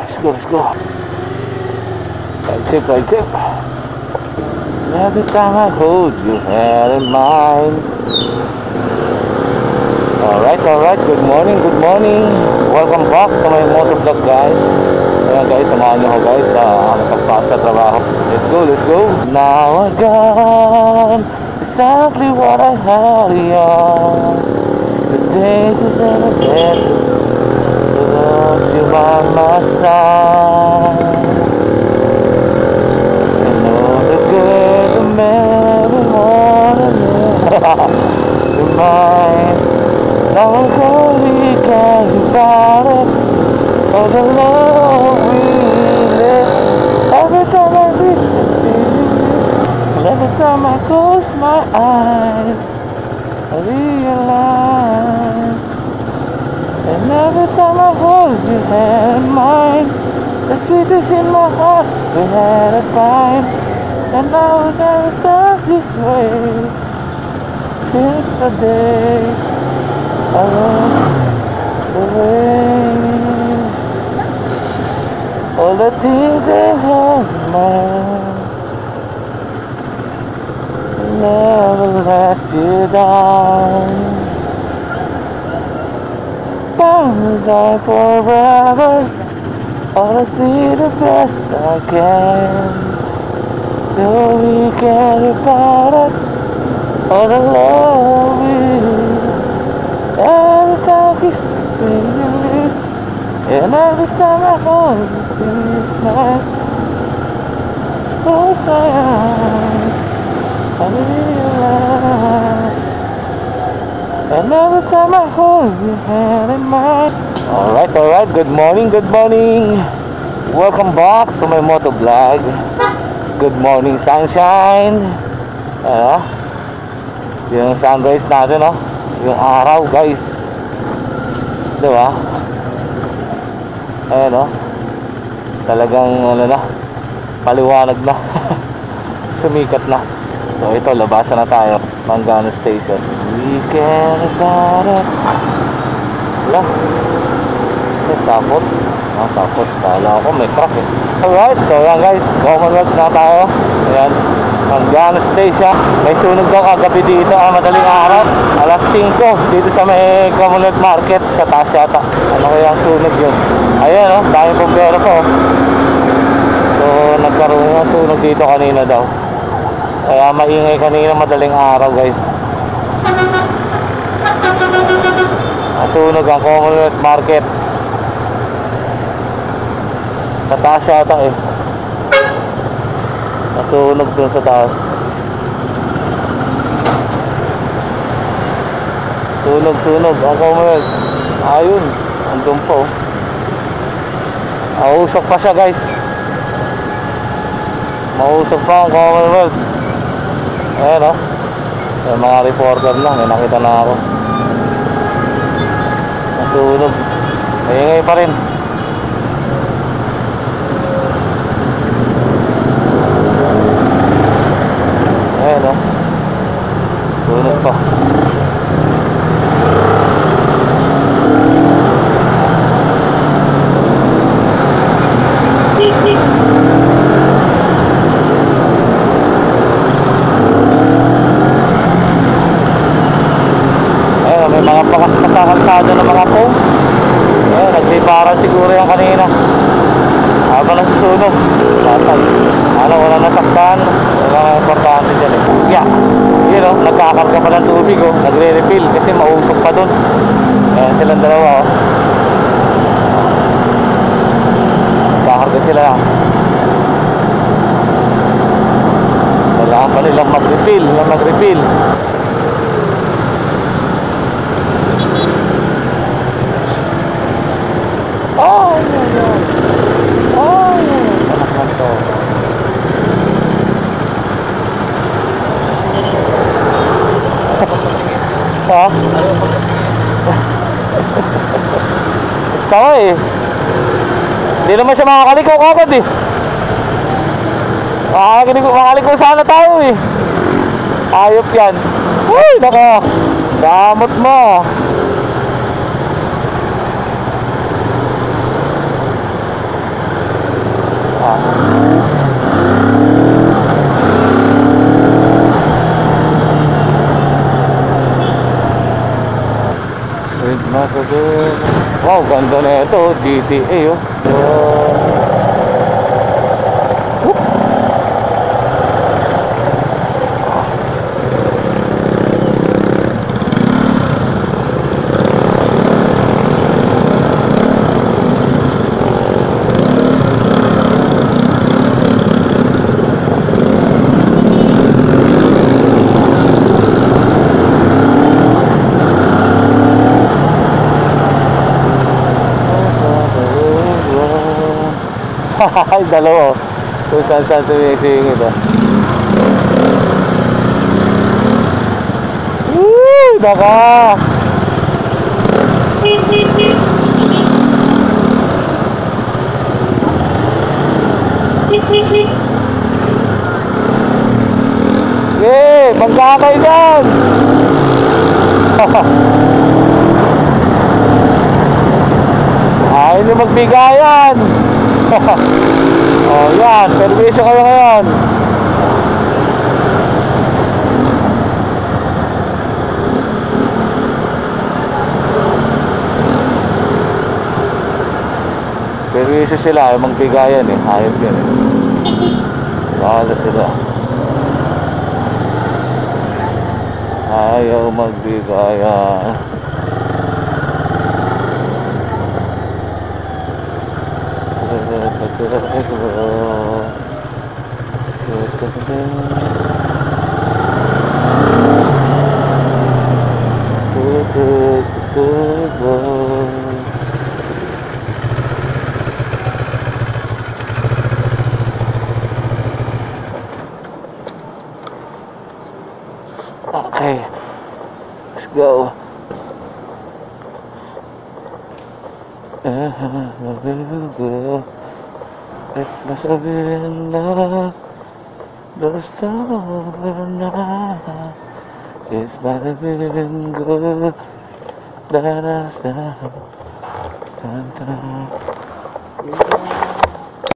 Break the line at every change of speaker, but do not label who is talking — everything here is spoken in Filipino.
Let's go, let's go. Right tip. Every time I hold your hand in mine. Alright, good morning. Welcome back to my motovlog, guys. Ayan guys, samahan nyo ko guys sa pagpasa sa trabaho. Let's go. Now I got exactly what I had, yeah. The days you never get, because you by my side. You know the good, the bad, the more, the less. You're mine. Now I'm going to get about it. Oh, the love we live. Every time I reach the feeling, every time I close my eyes, I realize. And every time I hold your hand in mine, the sweetest in my heart we had a time. And now it never felt this way since the day I lost the way. All the things they have in mind never let you down. Bound die forever. All I see the best I can. Though we care about it, all the love we every time we speak, and every time I hold you, it's nice. Close my eyes, I realize. And every time I hold your hand in mine. Alright, good morning. Welcome back to my motovlog. Good morning, sunshine. Yung sunrise natin, yung araw, guys. Diba? Ayan, talagang paliwanag na. Sumikat na. So ito, labasan na tayo. Mangano Station. We care about it. Wala. Tapos kala ko may truck eh. Alright, so yan guys, Commonwealth na tayo. Ayan, Mangano Station. May sunog daw kagabi dito, madaling araw. Alas 5 dito sa may Commonwealth Market sa taas yata. Ano kaya ang sunog yun? Ayan, daming problema po. So nagkaroon ng sunog dito kanina daw. Kaya maingay kanina madaling araw, guys. Nasunog ang Commonwealth Market. Sa taas yata eh. Nasunog dun sa taas. Sunog ang Commonwealth. Ayun, andun po. Mausok pa siya, guys. Mausok pa ang Commonwealth. Ayan yung mga reporter na, may nakita na ako. Nasunog. Maingay pa rin. Ayan sunog pa. May mga pakakalsada ng mga pong. Nagsiparan siguro yan kanina habang nasusunog. Wala nasaktan. Wala importante dyan eh. Yun nagkakarga pa ng tubig nagre-refill kasi mausok pa dun. Ayan silang dalawa nagkakarga sila. Kailangan pa nilang mag-refill. Sama eh. Hindi naman siya makakaliko agad eh. Makakaliko sana tayo eh. Ayop yan. Uy, nako. Damot mo. With Macadonia. Wow, ganda na ito. GTA oh. Whoop. Ay, dalawa. Kung saan tumisingit ah. Woo! Naka! Yay! Magkakay dyan! Ayaw nyo magbigayan! Oh, yan, perwisyo kayo ngayon. Perwisyo sila, ayaw magbigayan eh. Hayop yun eh. Bahala sila. Ayaw magbigayan. Okay, let's go. It must have been love, the summer night. It might have been good that I stand.